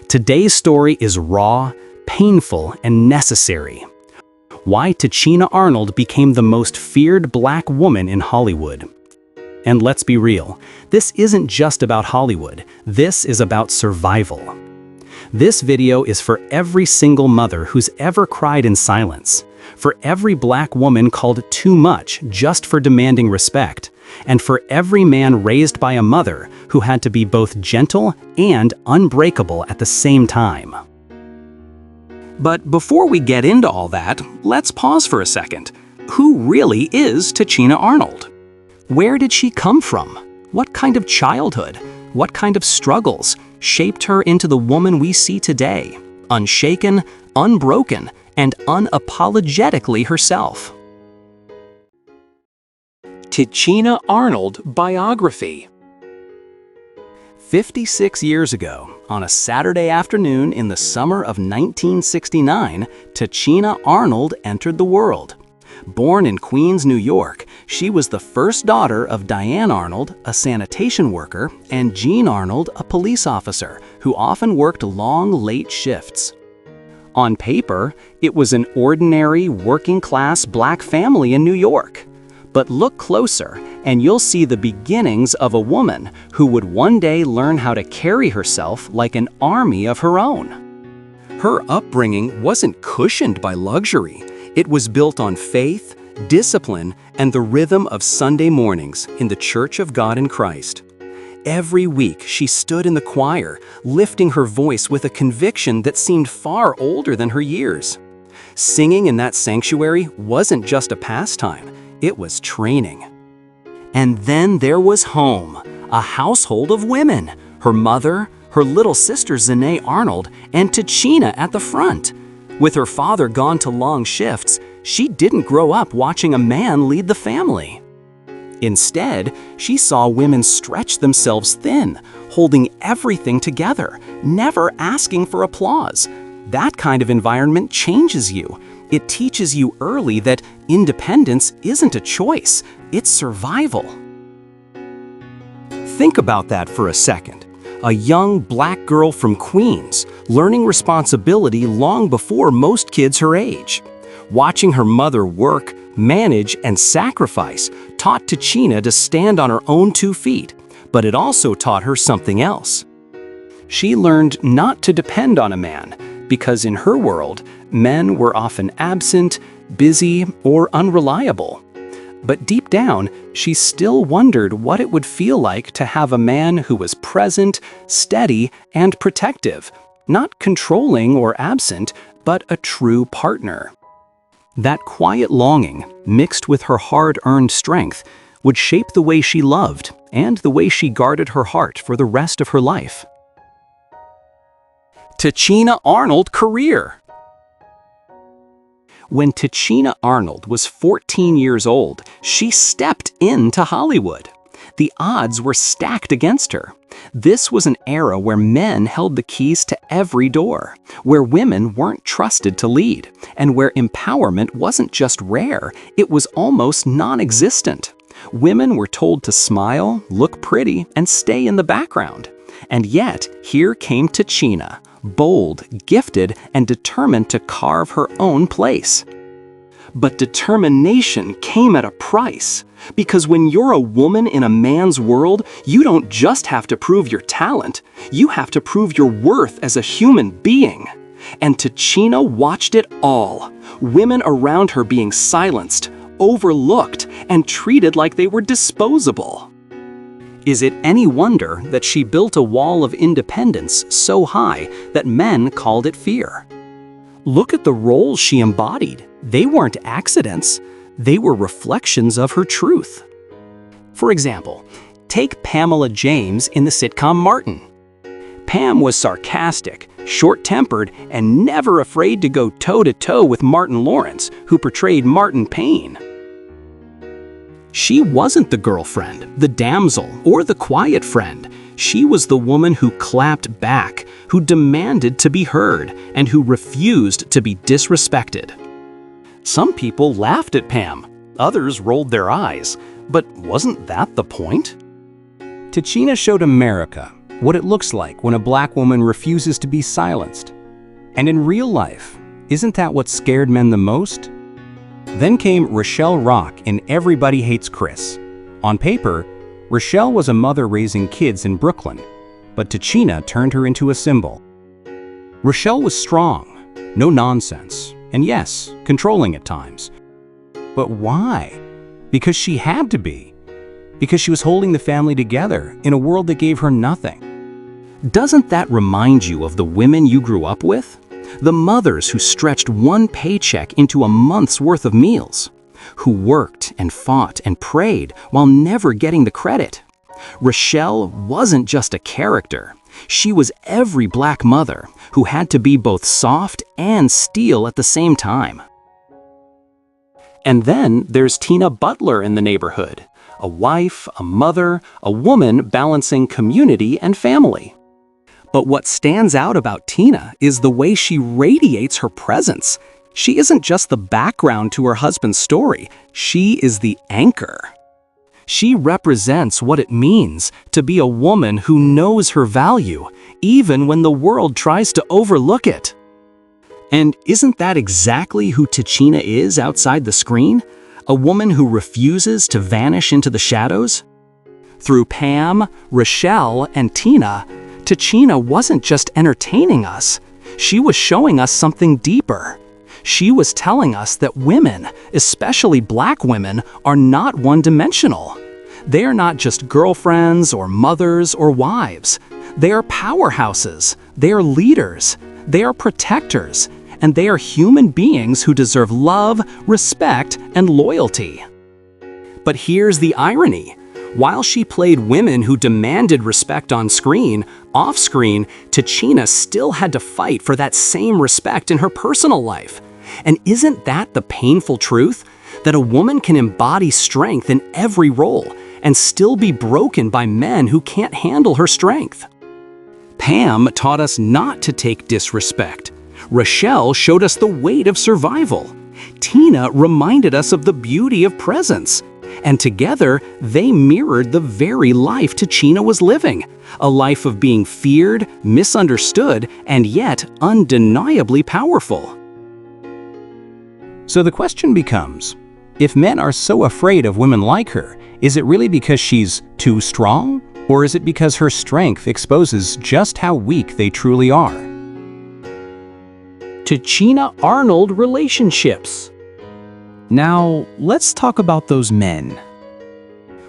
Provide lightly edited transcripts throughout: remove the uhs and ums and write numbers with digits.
Today's story is raw, painful, and necessary. Why Tichina Arnold became the most feared black woman in Hollywood. And let's be real, this isn't just about Hollywood, this is about survival. This video is for every single mother who's ever cried in silence, for every black woman called too much just for demanding respect, and for every man raised by a mother who had to be both gentle and unbreakable at the same time. But before we get into all that, let's pause for a second. Who really is Tichina Arnold? Where did she come from? What kind of childhood, what kind of struggles shaped her into the woman we see today, unshaken, unbroken, and unapologetically herself? Tichina Arnold biography. 56 years ago, on a Saturday afternoon in the summer of 1969, Tichina Arnold entered the world. Born in Queens, New York, she was the first daughter of Diane Arnold, a sanitation worker, and Jean Arnold, a police officer, who often worked long, late shifts. On paper, it was an ordinary, working-class black family in New York. But look closer, and you'll see the beginnings of a woman who would one day learn how to carry herself like an army of her own. Her upbringing wasn't cushioned by luxury. It was built on faith, discipline, and the rhythm of Sunday mornings in the Church of God in Christ. Every week, she stood in the choir, lifting her voice with a conviction that seemed far older than her years. Singing in that sanctuary wasn't just a pastime, it was training. And then there was home, a household of women, her mother, her little sister Zanae Arnold, and Tichina at the front. With her father gone to long shifts, she didn't grow up watching a man lead the family. Instead, she saw women stretch themselves thin, holding everything together, never asking for applause. That kind of environment changes you. It teaches you early that independence isn't a choice, it's survival. Think about that for a second. A young black girl from Queens, learning responsibility long before most kids her age. Watching her mother work, manage, and sacrifice taught Tichina to stand on her own 2 feet, but it also taught her something else. She learned not to depend on a man, because in her world, men were often absent, busy, or unreliable. But deep down, she still wondered what it would feel like to have a man who was present, steady, and protective, not controlling or absent, but a true partner. That quiet longing, mixed with her hard-earned strength, would shape the way she loved and the way she guarded her heart for the rest of her life. Tichina Arnold career. When Tichina Arnold was 14 years old, she stepped into Hollywood. The odds were stacked against her. This was an era where men held the keys to every door, where women weren't trusted to lead, and where empowerment wasn't just rare, it was almost non-existent. Women were told to smile, look pretty, and stay in the background. And yet, here came Tichina, bold, gifted, and determined to carve her own place. But determination came at a price, because when you're a woman in a man's world, you don't just have to prove your talent, you have to prove your worth as a human being. And Tichina watched it all, women around her being silenced, overlooked, and treated like they were disposable. Is it any wonder that she built a wall of independence so high that men called it fear? Look at the roles she embodied. They weren't accidents. They were reflections of her truth. For example, take Pamela James in the sitcom Martin. Pam was sarcastic, short-tempered, and never afraid to go toe-to-toe with Martin Lawrence, who portrayed Martin Payne. She wasn't the girlfriend, the damsel, or the quiet friend. She was the woman who clapped back, who demanded to be heard, and who refused to be disrespected. Some people laughed at Pam, others rolled their eyes, but wasn't that the point? Tichina showed America, what it looks like when a black woman refuses to be silenced. And in real life, isn't that what scared men the most? Then came Rochelle Rock in Everybody Hates Chris. On paper, Rochelle was a mother raising kids in Brooklyn, but Tichina turned her into a symbol. Rochelle was strong, no nonsense, and yes, controlling at times. But why? Because she had to be. Because she was holding the family together in a world that gave her nothing. Doesn't that remind you of the women you grew up with? The mothers who stretched one paycheck into a month's worth of meals, who worked and fought and prayed while never getting the credit. Rochelle wasn't just a character. She was every black mother who had to be both soft and steel at the same time. And then there's Tina Butler in the neighborhood, a wife, a mother, a woman balancing community and family. But what stands out about Tina is the way she radiates her presence. She isn't just the background to her husband's story, she is the anchor. She represents what it means to be a woman who knows her value, even when the world tries to overlook it. And isn't that exactly who Tichina is outside the screen? A woman who refuses to vanish into the shadows? Through Pam, Rochelle, and Tina, Tichina wasn't just entertaining us. She was showing us something deeper. She was telling us that women, especially black women, are not one-dimensional. They are not just girlfriends or mothers or wives. They are powerhouses. They are leaders. They are protectors. And they are human beings who deserve love, respect, and loyalty. But here's the irony. While she played women who demanded respect on screen, off-screen, Tichina still had to fight for that same respect in her personal life. And isn't that the painful truth? That a woman can embody strength in every role and still be broken by men who can't handle her strength. Pam taught us not to take disrespect. Rochelle showed us the weight of survival. Tina reminded us of the beauty of presence. And together, they mirrored the very life Tichina was living, a life of being feared, misunderstood, and yet undeniably powerful. So the question becomes, if men are so afraid of women like her, is it really because she's too strong? Or is it because her strength exposes just how weak they truly are? Tichina Arnold relationships. Now, let's talk about those men.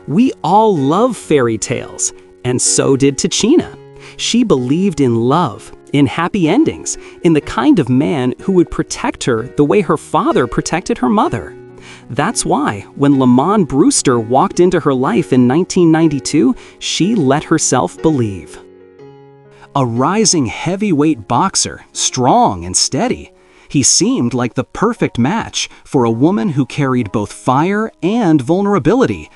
We all love fairy tales, and so did Tichina. She believed in love, in happy endings, in the kind of man who would protect her the way her father protected her mother. That's why, when Lamont Brewster walked into her life in 1992, she let herself believe. A rising heavyweight boxer, strong and steady, he seemed like the perfect match for a woman who carried both fire and vulnerability.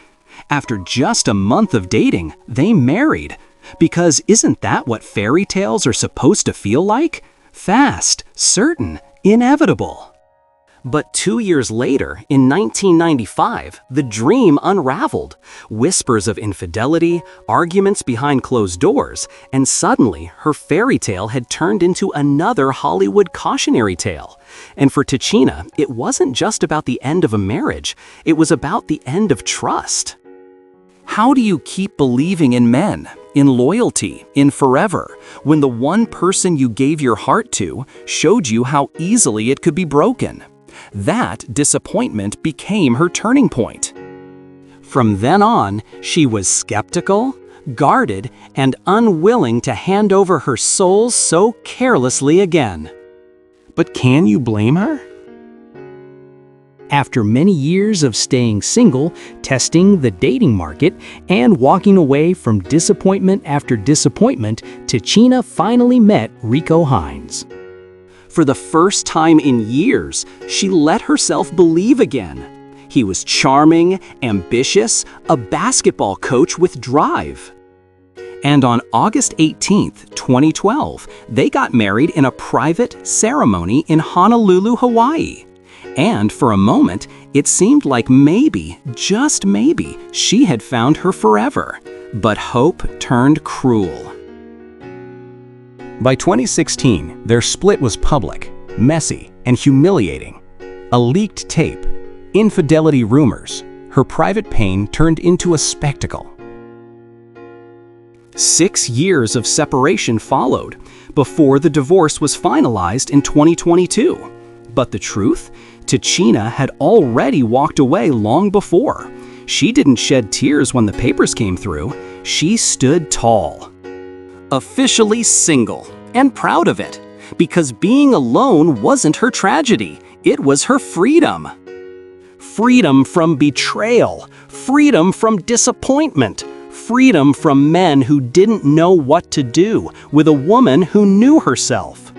After just a month of dating, they married. Because isn't that what fairy tales are supposed to feel like? Fast, certain, inevitable. But 2 years later, in 1995, the dream unraveled. Whispers of infidelity, arguments behind closed doors, and suddenly her fairy tale had turned into another Hollywood cautionary tale. And for Tichina, it wasn't just about the end of a marriage, it was about the end of trust. How do you keep believing in men, in loyalty, in forever, when the one person you gave your heart to showed you how easily it could be broken? That disappointment became her turning point. From then on, she was skeptical, guarded, and unwilling to hand over her soul so carelessly again. But can you blame her? After many years of staying single, testing the dating market, and walking away from disappointment after disappointment, Tichina finally met Rico Hines. For the first time in years, she let herself believe again. He was charming, ambitious, a basketball coach with drive. And on August 18, 2012, they got married in a private ceremony in Honolulu, Hawaii. And for a moment, it seemed like maybe, just maybe, she had found her forever. But hope turned cruel. By 2016, their split was public, messy, and humiliating. A leaked tape, infidelity rumors, her private pain turned into a spectacle. 6 years of separation followed before the divorce was finalized in 2022. But the truth? Tichina had already walked away long before. She didn't shed tears when the papers came through. She stood tall. Officially single, and proud of it, because being alone wasn't her tragedy, it was her freedom. Freedom from betrayal, freedom from disappointment, freedom from men who didn't know what to do with a woman who knew herself.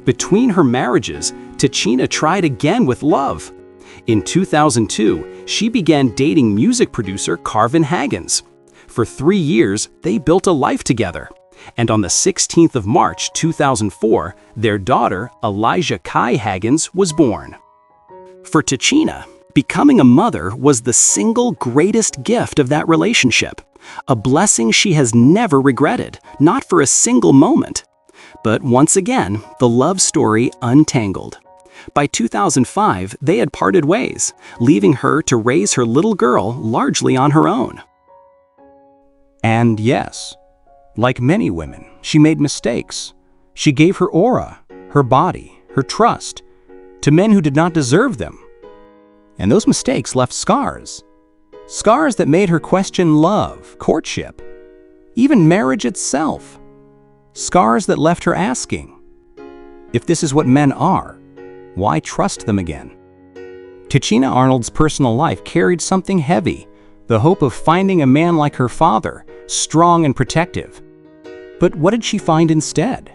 Between her marriages, Tichina tried again with love. In 2002, she began dating music producer Carvin Haggins. For 3 years, they built a life together. And on the 16th of March 2004, their daughter, Elijah Kai Haggins, was born. For Tichina, becoming a mother was the single greatest gift of that relationship, a blessing she has never regretted, not for a single moment. But once again, the love story untangled. By 2005, they had parted ways, leaving her to raise her little girl largely on her own. And yes, like many women, she made mistakes. She gave her aura, her body, her trust to men who did not deserve them. And those mistakes left scars. Scars that made her question love, courtship, even marriage itself. Scars that left her asking, if this is what men are, why trust them again? Tichina Arnold's personal life carried something heavy, the hope of finding a man like her father, strong and protective. But what did she find instead?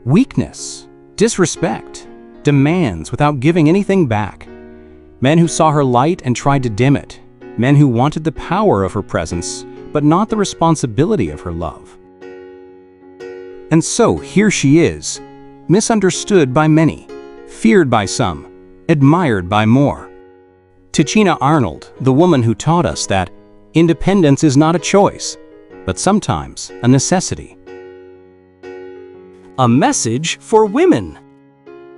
Weakness, disrespect, demands without giving anything back. Men who saw her light and tried to dim it. Men who wanted the power of her presence, but not the responsibility of her love. And so here she is, misunderstood by many, feared by some, admired by more. Tichina Arnold, the woman who taught us that independence is not a choice, but sometimes a necessity. A message for women.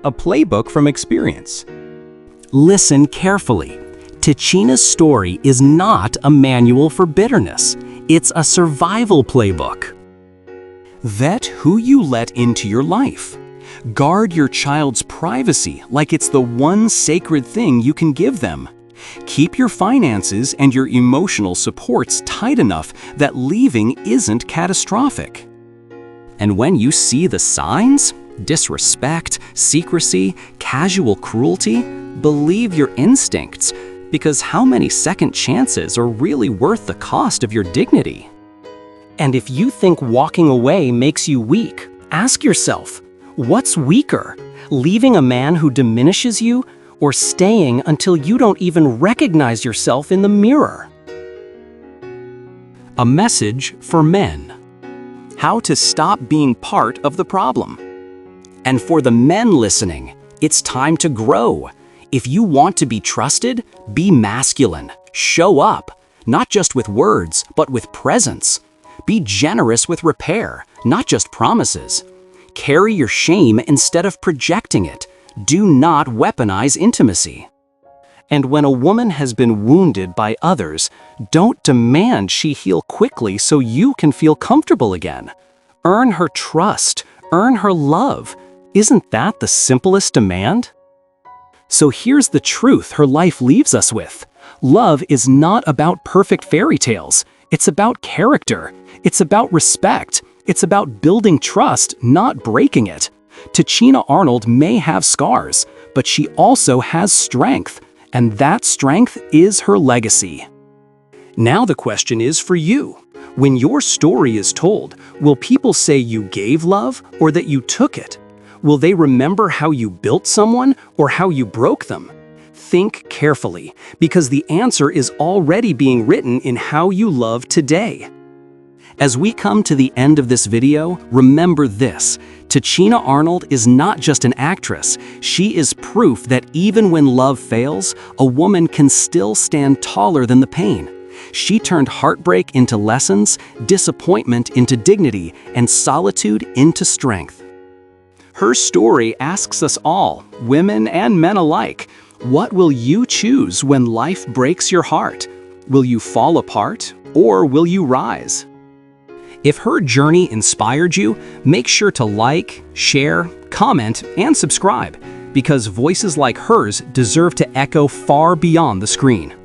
A playbook from experience. Listen carefully. Tichina's story is not a manual for bitterness. It's a survival playbook. Vet who you let into your life. Guard your child's privacy like it's the one sacred thing you can give them. Keep your finances and your emotional supports tight enough that leaving isn't catastrophic. And when you see the signs, disrespect, secrecy, casual cruelty, believe your instincts, because how many second chances are really worth the cost of your dignity? And if you think walking away makes you weak, ask yourself, what's weaker, leaving a man who diminishes you, or staying until you don't even recognize yourself in the mirror? A message for men. How to stop being part of the problem. And for the men listening, it's time to grow. If you want to be trusted, be masculine. Show up, not just with words, but with presence. Be generous with repair, not just promises. Carry your shame instead of projecting it. Do not weaponize intimacy. And when a woman has been wounded by others, don't demand she heal quickly so you can feel comfortable again. Earn her trust, earn her love. Isn't that the simplest demand? So here's the truth her life leaves us with. Love is not about perfect fairy tales. It's about character. It's about respect. It's about building trust, not breaking it. Tichina Arnold may have scars, but she also has strength, and that strength is her legacy. Now the question is for you. When your story is told, will people say you gave love or that you took it? Will they remember how you built someone or how you broke them? Think carefully, because the answer is already being written in how you love today. As we come to the end of this video, remember this. Tichina Arnold is not just an actress. She is proof that even when love fails, a woman can still stand taller than the pain. She turned heartbreak into lessons, disappointment into dignity, and solitude into strength. Her story asks us all, women and men alike, what will you choose when life breaks your heart? Will you fall apart or will you rise? If her journey inspired you, make sure to like, share, comment, and subscribe, because voices like hers deserve to echo far beyond the screen.